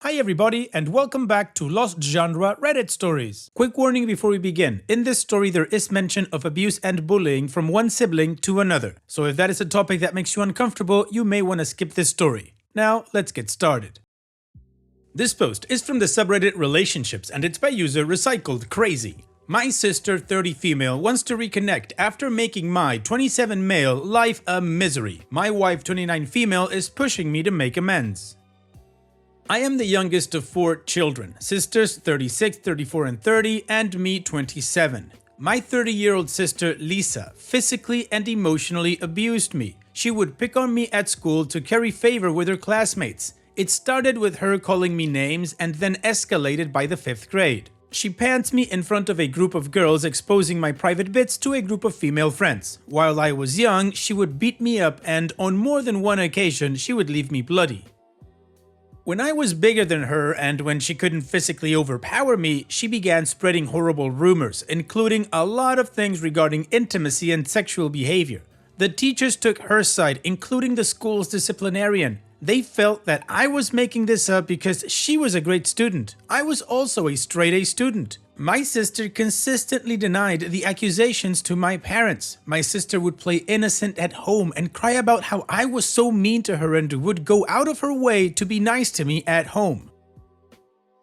Hi everybody and welcome back to Lost Genre Reddit Stories. Quick warning before we begin, in this story there is mention of abuse and bullying from one sibling to another. So if that is a topic that makes you uncomfortable, you may want to skip this story. Now let's get started. This post is from the subreddit Relationships and it's by user Recycled Crazy. My sister, 30 female, wants to reconnect after making my 27 male life a misery. My wife, 29 female, is pushing me to make amends. I am the youngest of 4 children, sisters 36, 34 and 30, and me 27. My 30-year-old sister Lisa physically and emotionally abused me. She would pick on me at school to curry favor with her classmates. It started with her calling me names and then escalated by the 5th grade. She pants me in front of a group of girls, exposing my private bits to a group of female friends. While I was young, she would beat me up and on more than one occasion she would leave me bloody. When I was bigger than her and when she couldn't physically overpower me, she began spreading horrible rumors, including a lot of things regarding intimacy and sexual behavior. The teachers took her side, including the school's disciplinarian. They felt that I was making this up because she was a great student. I was also a straight-A student. My sister consistently denied the accusations to my parents. My sister would play innocent at home and cry about how I was so mean to her and would go out of her way to be nice to me at home.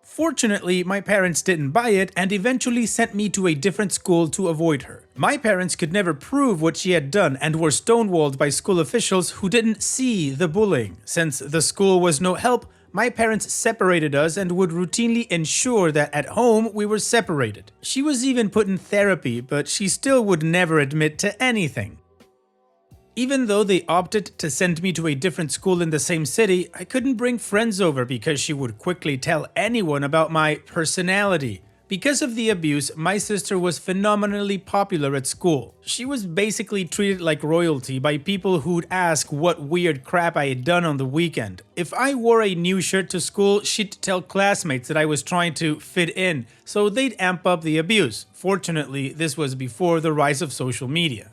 Fortunately, my parents didn't buy it and eventually sent me to a different school to avoid her. My parents could never prove what she had done and were stonewalled by school officials who didn't see the bullying. Since the school was no help, my parents separated us and would routinely ensure that at home we were separated. She was even put in therapy, but she still would never admit to anything. Even though they opted to send me to a different school in the same city, I couldn't bring friends over because she would quickly tell anyone about my personality. Because of the abuse, my sister was phenomenally popular at school. She was basically treated like royalty by people who'd ask what weird crap I had done on the weekend. If I wore a new shirt to school, she'd tell classmates that I was trying to fit in, so they'd amp up the abuse. Fortunately, this was before the rise of social media.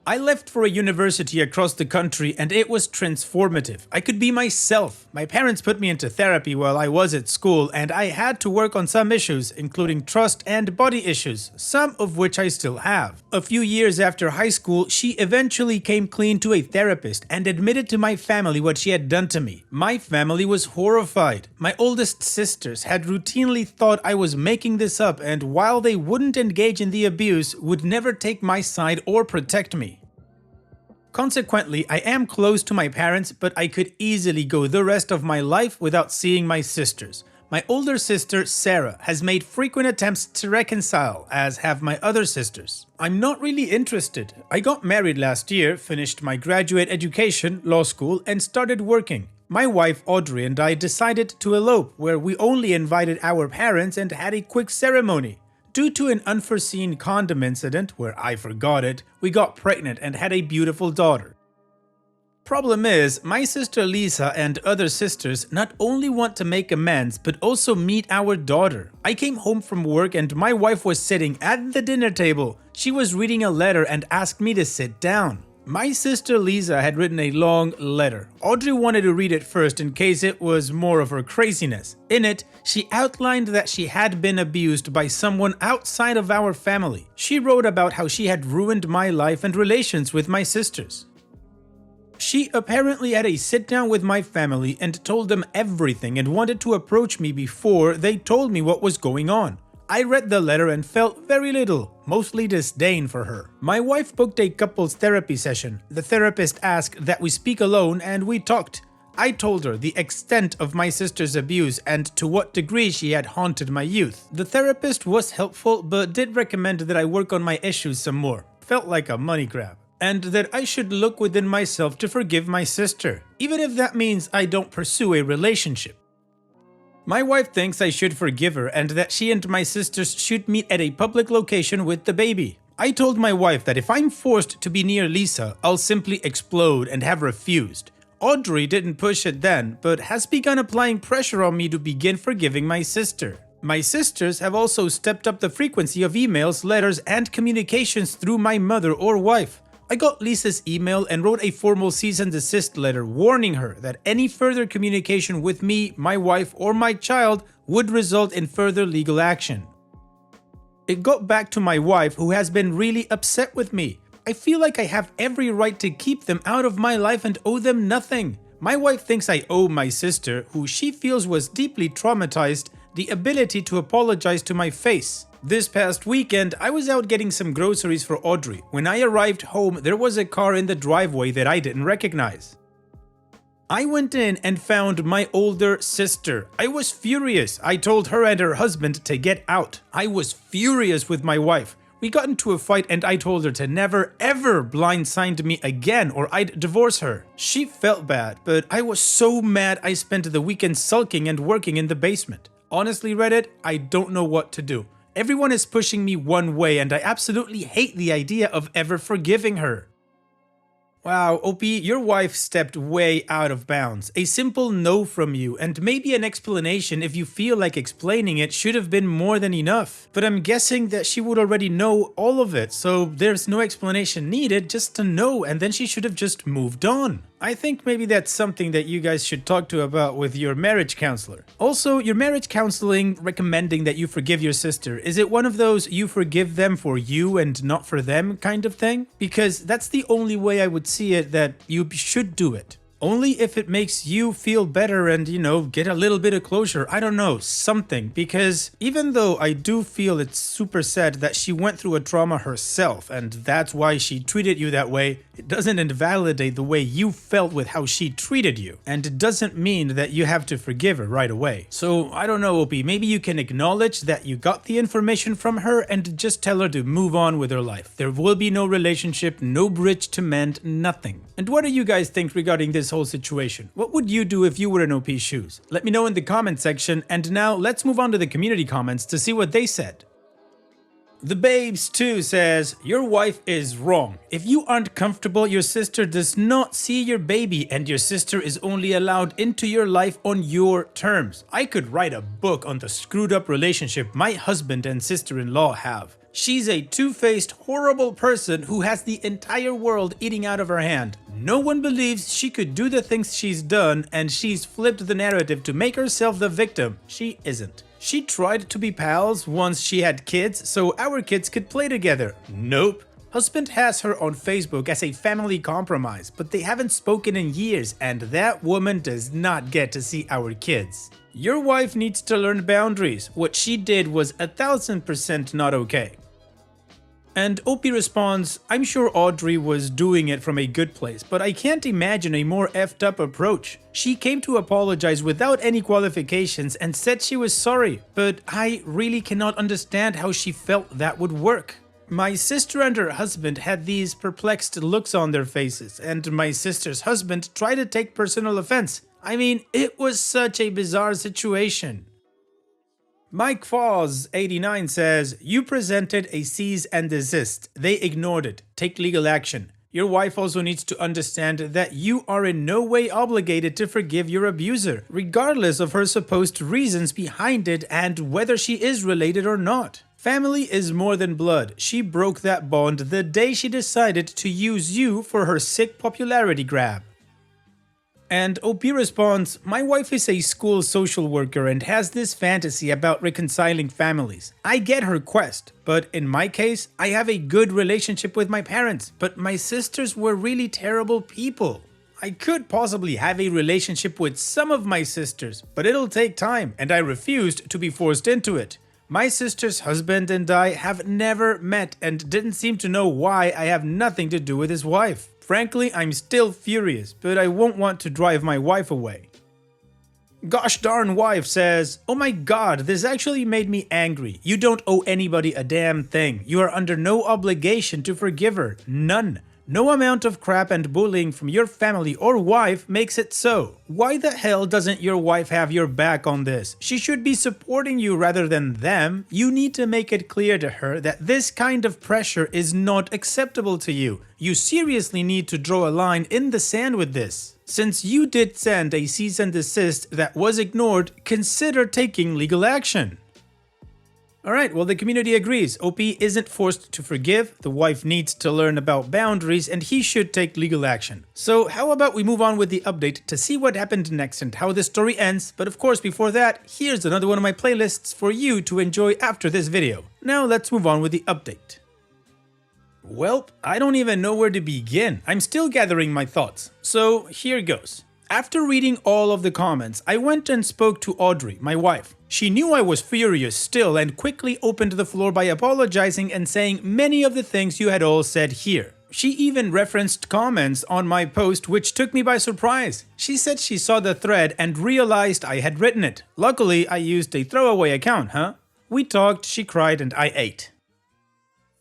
I left for a university across the country and it was transformative. I could be myself. My parents put me into therapy while I was at school and I had to work on some issues, including trust and body issues, some of which I still have. A few years after high school, she eventually came clean to a therapist and admitted to my family what she had done to me. My family was horrified. My oldest sisters had routinely thought I was making this up and while they wouldn't engage in the abuse, would never take my side or protect me. Consequently, I am close to my parents, but I could easily go the rest of my life without seeing my sisters. My older sister, Sarah, has made frequent attempts to reconcile, as have my other sisters. I'm not really interested. I got married last year, finished my graduate education, law school, and started working. My wife, Audrey, and I decided to elope, where we only invited our parents and had a quick ceremony. Due to an unforeseen condom incident, where I forgot it, we got pregnant and had a beautiful daughter. Problem is, my sister Lisa and other sisters not only want to make amends, but also meet our daughter. I came home from work and my wife was sitting at the dinner table. She was reading a letter and asked me to sit down. My sister Lisa had written a long letter. Audrey wanted to read it first in case it was more of her craziness. In it, she outlined that she had been abused by someone outside of our family. She wrote about how she had ruined my life and relations with my sisters. She apparently had a sit-down with my family and told them everything and wanted to approach me before they told me what was going on. I read the letter and felt very little, mostly disdain for her. My wife booked a couples therapy session. The therapist asked that we speak alone and we talked. I told her the extent of my sister's abuse and to what degree she had haunted my youth. The therapist was helpful but did recommend that I work on my issues some more. Felt like a money grab. And that I should look within myself to forgive my sister, even if that means I don't pursue a relationship. My wife thinks I should forgive her and that she and my sisters should meet at a public location with the baby. I told my wife that if I'm forced to be near Lisa, I'll simply explode and have refused. Audrey didn't push it then, but has begun applying pressure on me to begin forgiving my sister. My sisters have also stepped up the frequency of emails, letters, and communications through my mother or wife. I got Lisa's email and wrote a formal cease and desist letter warning her that any further communication with me, my wife, or my child would result in further legal action. It got back to my wife, who has been really upset with me. I feel like I have every right to keep them out of my life and owe them nothing. My wife thinks I owe my sister, who she feels was deeply traumatized, the ability to apologize to my face. This past weekend, I was out getting some groceries for Audrey. When I arrived home, there was a car in the driveway that I didn't recognize. I went in and found my older sister. I was furious. I told her and her husband to get out. I was furious with my wife. We got into a fight and I told her to never ever blindside me again or I'd divorce her. She felt bad, but I was so mad I spent the weekend sulking and working in the basement. Honestly, Reddit, I don't know what to do. Everyone is pushing me one way and I absolutely hate the idea of ever forgiving her. Wow, OP, your wife stepped way out of bounds. A simple no from you, and maybe an explanation if you feel like explaining it should have been more than enough. But I'm guessing that she would already know all of it, so there's no explanation needed, just to know, and then she should have just moved on. I think maybe that's something that you guys should talk to about with your marriage counselor. Also, your marriage counseling recommending that you forgive your sister, is it one of those you forgive them for you and not for them kind of thing? Because that's the only way I would see it that you should do it. Only if it makes you feel better and, get a little bit of closure. I don't know, something. Because even though I do feel it's super sad that she went through a trauma herself and that's why she treated you that way, it doesn't invalidate the way you felt with how she treated you. And it doesn't mean that you have to forgive her right away. So I don't know, OP, maybe you can acknowledge that you got the information from her and just tell her to move on with her life. There will be no relationship, no bridge to mend, nothing. And what do you guys think regarding this whole situation? What would you do if you were in OP's shoes? Let me know in the comment section, and now let's move on to the community comments to see what they said. The Babes 2 says, your wife is wrong. If you aren't comfortable, your sister does not see your baby and your sister is only allowed into your life on your terms. I could write a book on the screwed up relationship my husband and sister-in-law have. She's a two-faced, horrible person who has the entire world eating out of her hand. No one believes she could do the things she's done, and she's flipped the narrative to make herself the victim. She isn't. She tried to be pals once she had kids so our kids could play together. Nope. Husband has her on Facebook as a family compromise, but they haven't spoken in years, and that woman does not get to see our kids. Your wife needs to learn boundaries. What she did was 1000% not okay. And OP responds, I'm sure Audrey was doing it from a good place, but I can't imagine a more effed up approach. She came to apologize without any qualifications and said she was sorry, but I really cannot understand how she felt that would work. My sister and her husband had these perplexed looks on their faces, and my sister's husband tried to take personal offense. I mean, it was such a bizarre situation. Mike Foz 89 says, you presented a cease and desist. They ignored it. Take legal action. Your wife also needs to understand that you are in no way obligated to forgive your abuser, regardless of her supposed reasons behind it and whether she is related or not. Family is more than blood. She broke that bond the day she decided to use you for her sick popularity grab. And OP responds, my wife is a school social worker and has this fantasy about reconciling families. I get her quest, but in my case, I have a good relationship with my parents, but my sisters were really terrible people. I could possibly have a relationship with some of my sisters, but it'll take time, and I refused to be forced into it. My sister's husband and I have never met and didn't seem to know why I have nothing to do with his wife. Frankly, I'm still furious, but I won't want to drive my wife away. Gosh darn wife says, oh my god, this actually made me angry. You don't owe anybody a damn thing. You are under no obligation to forgive her. None. No amount of crap and bullying from your family or wife makes it so. Why the hell doesn't your wife have your back on this? She should be supporting you rather than them. You need to make it clear to her that this kind of pressure is not acceptable to you. You seriously need to draw a line in the sand with this. Since you did send a cease and desist that was ignored, consider taking legal action. Alright, well, the community agrees. OP isn't forced to forgive, the wife needs to learn about boundaries, and he should take legal action. So how about we move on with the update to see what happened next and how the story ends, but of course before that, here's another one of my playlists for you to enjoy after this video. Now let's move on with the update. Well, I don't even know where to begin. I'm still gathering my thoughts. So here goes. After reading all of the comments, I went and spoke to Audrey, my wife. She knew I was furious still and quickly opened the floor by apologizing and saying many of the things you had all said here. She even referenced comments on my post, which took me by surprise. She said she saw the thread and realized I had written it. Luckily, I used a throwaway account, huh? We talked, she cried, and I ate.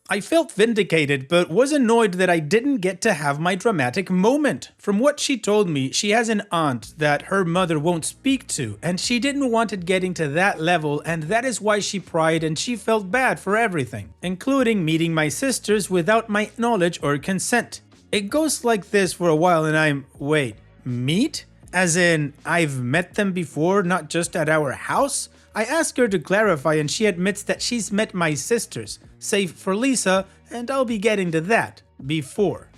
I felt vindicated, but was annoyed that I didn't get to have my dramatic moment. From what she told me, she has an aunt that her mother won't speak to, and she didn't want it getting to that level, and that is why she cried and she felt bad for everything, including meeting my sisters without my knowledge or consent. It goes like this for a while and I'm, wait, meet? As in, I've met them before, not just at our house? I ask her to clarify and she admits that she's met my sisters, save for Lisa, and I'll be getting to that before.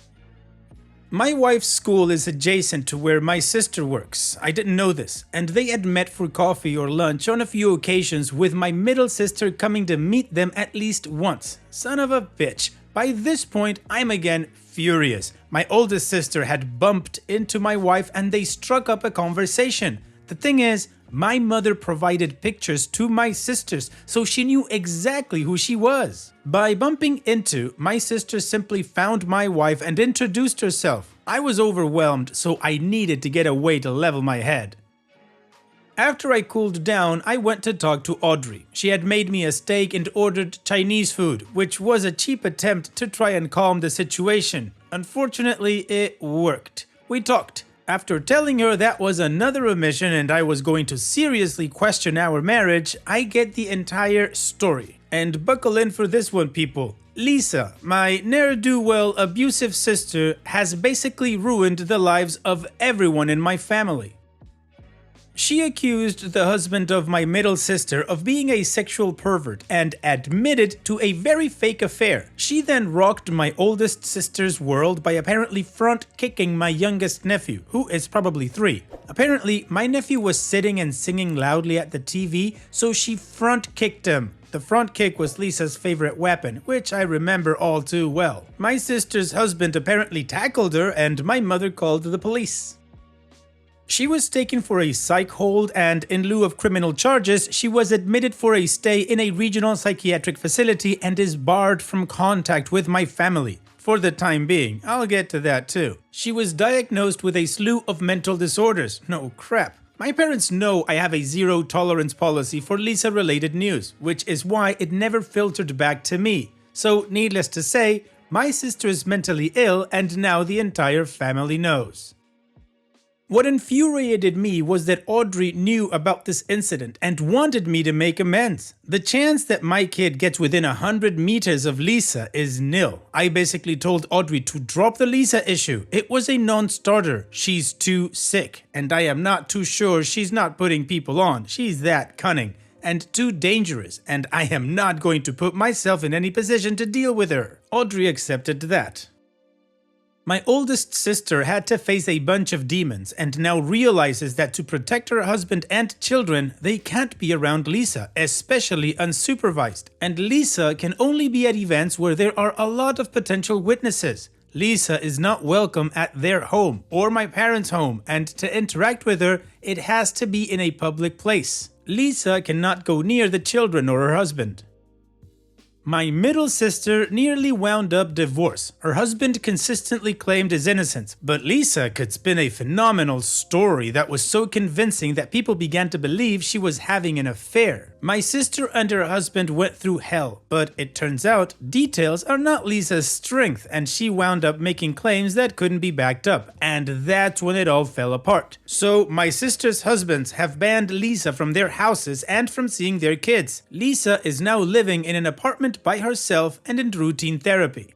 My wife's school is adjacent to where my sister works. I didn't know this, and they had met for coffee or lunch on a few occasions, with my middle sister coming to meet them at least once. Son of a bitch. By this point, I'm again furious. My oldest sister had bumped into my wife and they struck up a conversation. The thing is, my mother provided pictures to my sisters, so she knew exactly who she was. By bumping into, my sister simply found my wife and introduced herself. I was overwhelmed, so I needed to get away to level my head. After I cooled down, I went to talk to Audrey. She had made me a steak and ordered Chinese food, which was a cheap attempt to try and calm the situation. Unfortunately, it worked. We talked. After telling her that was another omission and I was going to seriously question our marriage, I get the entire story. And buckle in for this one, people. Lisa, my ne'er-do-well abusive sister, has basically ruined the lives of everyone in my family. She accused the husband of my middle sister of being a sexual pervert and admitted to a very fake affair. She then rocked my oldest sister's world by apparently front-kicking my youngest nephew, who is probably 3. Apparently, my nephew was sitting and singing loudly at the TV, so she front-kicked him. The front kick was Lisa's favorite weapon, which I remember all too well. My sister's husband apparently tackled her and my mother called the police. She was taken for a psych hold and in lieu of criminal charges, she was admitted for a stay in a regional psychiatric facility and is barred from contact with my family. For the time being, I'll get to that too. She was diagnosed with a slew of mental disorders. No crap. My parents know I have a zero tolerance policy for Lisa-related news, which is why it never filtered back to me. So needless to say, my sister is mentally ill and now the entire family knows. What infuriated me was that Audrey knew about this incident and wanted me to make amends. The chance that my kid gets within 100 meters of Lisa is nil. I basically told Audrey to drop the Lisa issue. It was a non-starter. She's too sick, and I am not too sure she's not putting people on. She's that cunning and too dangerous, and I am not going to put myself in any position to deal with her. Audrey accepted that. My oldest sister had to face a bunch of demons and now realizes that to protect her husband and children, they can't be around Lisa, especially unsupervised. And Lisa can only be at events where there are a lot of potential witnesses. Lisa is not welcome at their home or my parents' home, and to interact with her, it has to be in a public place. Lisa cannot go near the children or her husband. My middle sister nearly wound up divorced. Her husband consistently claimed his innocence, but Lisa could spin a phenomenal story that was so convincing that people began to believe she was having an affair. My sister and her husband went through hell, but it turns out details are not Lisa's strength, and she wound up making claims that couldn't be backed up, and that's when it all fell apart. So my sister's husbands have banned Lisa from their houses and from seeing their kids. Lisa is now living in an apartment by herself and in routine therapy.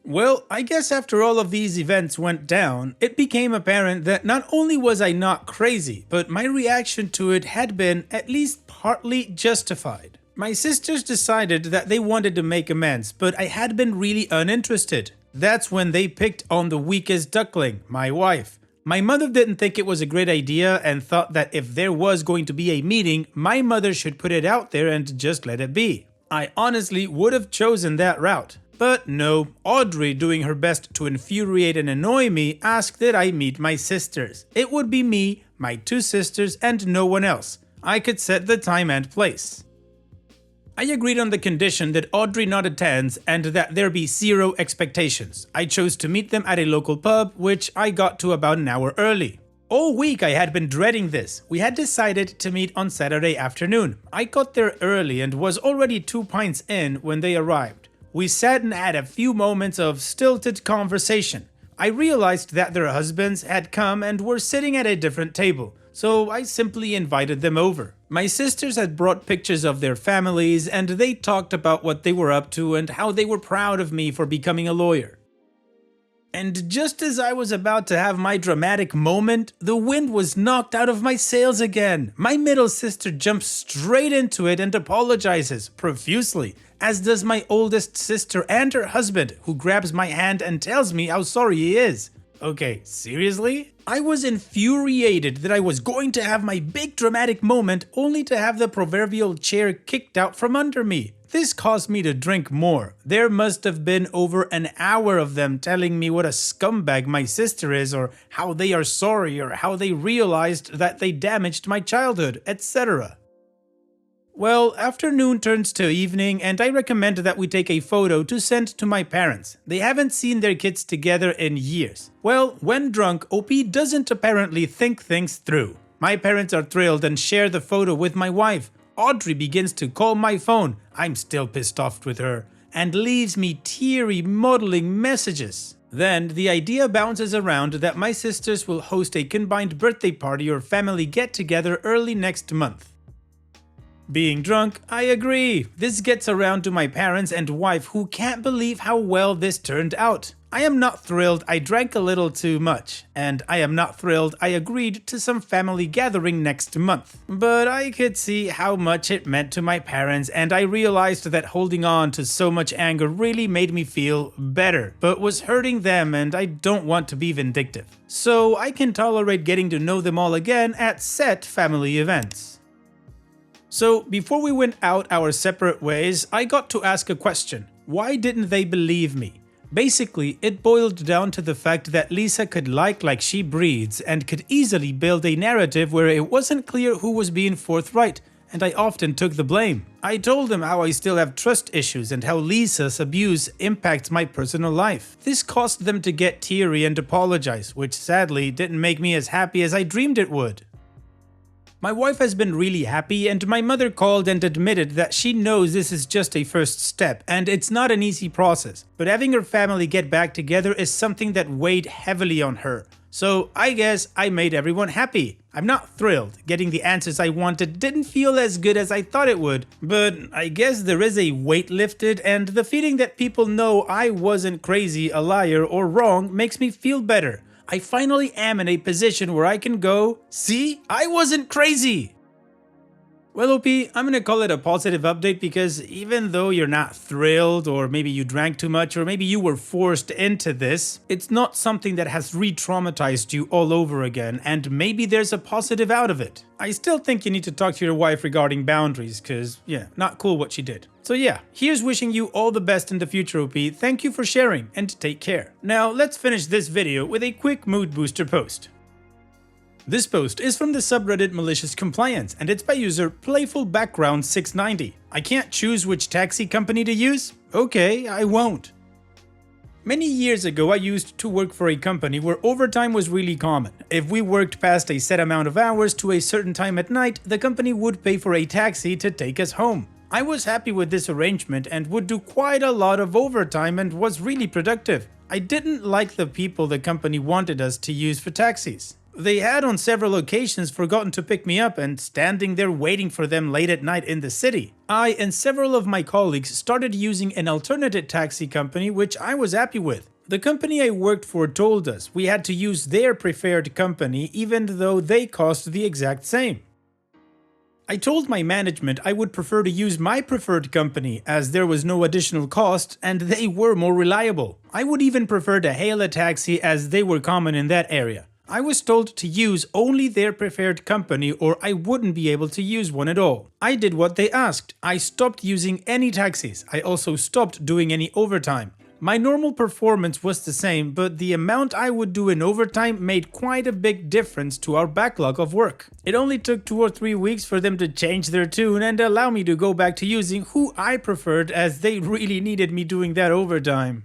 Well, I guess after all of these events went down, it became apparent that not only was I not crazy, but my reaction to it had been at least partly justified. My sisters decided that they wanted to make amends, but I had been really uninterested. That's when they picked on the weakest duckling, my wife. My mother didn't think it was a great idea and thought that if there was going to be a meeting, my mother should put it out there and just let it be. I honestly would have chosen that route. But no, Audrey, doing her best to infuriate and annoy me, asked that I meet my sisters. It would be me, my two sisters, and no one else. I could set the time and place. I agreed on the condition that Audrey not attends and that there be zero expectations. I chose to meet them at a local pub, which I got to about an hour early. All week I had been dreading this. We had decided to meet on Saturday afternoon. I got there early and was already 2 pints in when they arrived. We sat and had a few moments of stilted conversation. I realized that their husbands had come and were sitting at a different table, so I simply invited them over. My sisters had brought pictures of their families and they talked about what they were up to and how they were proud of me for becoming a lawyer. And just as I was about to have my dramatic moment, the wind was knocked out of my sails again. My middle sister jumps straight into it and apologizes profusely, as does my oldest sister and her husband, who grabs my hand and tells me how sorry he is. Okay, seriously? I was infuriated that I was going to have my big dramatic moment only to have the proverbial chair kicked out from under me. This caused me to drink more. There must have been over an hour of them telling me what a scumbag my sister is, or how they are sorry, or how they realized that they damaged my childhood, etc. Well, afternoon turns to evening and I recommend that we take a photo to send to my parents. They haven't seen their kids together in years. Well, when drunk, OP doesn't apparently think things through. My parents are thrilled and share the photo with my wife. Audrey begins to call my phone, I'm still pissed off with her, and leaves me teary, maudling messages. Then the idea bounces around that my sisters will host a combined birthday party or family get-together early next month. Being drunk, I agree. This gets around to my parents and wife, who can't believe how well this turned out. I am not thrilled I drank a little too much, and I am not thrilled I agreed to some family gathering next month. But I could see how much it meant to my parents, and I realized that holding on to so much anger really made me feel better, but was hurting them, and I don't want to be vindictive. So I can tolerate getting to know them all again at set family events. So before we went out our separate ways, I got to ask a question. Why didn't they believe me? Basically, it boiled down to the fact that Lisa could like she breathes and could easily build a narrative where it wasn't clear who was being forthright, and I often took the blame. I told them how I still have trust issues and how Lisa's abuse impacts my personal life. This caused them to get teary and apologize, which sadly didn't make me as happy as I dreamed it would. My wife has been really happy, and my mother called and admitted that she knows this is just a first step and it's not an easy process, but having her family get back together is something that weighed heavily on her. So I guess I made everyone happy. I'm not thrilled. Getting the answers I wanted didn't feel as good as I thought it would, but I guess there is a weight lifted, and the feeling that people know I wasn't crazy, a liar, or wrong makes me feel better. I finally am in a position where I can go, see, I wasn't crazy. Well, OP, I'm gonna call it a positive update because even though you're not thrilled, or maybe you drank too much, or maybe you were forced into this, it's not something that has re-traumatized you all over again, and maybe there's a positive out of it. I still think you need to talk to your wife regarding boundaries, cause yeah, not cool what she did. So yeah, here's wishing you all the best in the future, OP. Thank you for sharing, and take care. Now let's finish this video with a quick mood booster post. This post is from the subreddit Malicious Compliance, and it's by user PlayfulBackground690. I can't choose which taxi company to use? Okay, I won't. Many years ago, I used to work for a company where overtime was really common. If we worked past a set amount of hours to a certain time at night, the company would pay for a taxi to take us home. I was happy with this arrangement and would do quite a lot of overtime and was really productive. I didn't like the people the company wanted us to use for taxis. They had on several occasions forgotten to pick me up and standing there waiting for them late at night in the city. I and several of my colleagues started using an alternative taxi company which I was happy with. The company I worked for told us we had to use their preferred company even though they cost the exact same. I told my management I would prefer to use my preferred company as there was no additional cost and they were more reliable. I would even prefer to hail a taxi as they were common in that area. I was told to use only their preferred company or I wouldn't be able to use one at all. I did what they asked. I stopped using any taxis. I also stopped doing any overtime. My normal performance was the same, but the amount I would do in overtime made quite a big difference to our backlog of work. It only took 2 or 3 weeks for them to change their tune and allow me to go back to using who I preferred as they really needed me doing that overtime.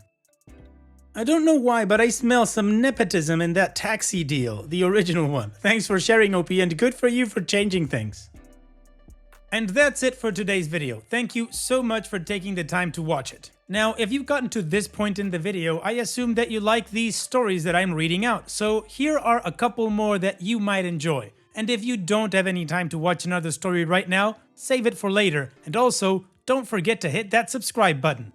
I don't know why, but I smell some nepotism in that taxi deal, the original one. Thanks for sharing, OP, and good for you for changing things. And that's it for today's video. Thank you so much for taking the time to watch it. Now, if you've gotten to this point in the video, I assume that you like these stories that I'm reading out, so here are a couple more that you might enjoy. And if you don't have any time to watch another story right now, save it for later, and also, don't forget to hit that subscribe button.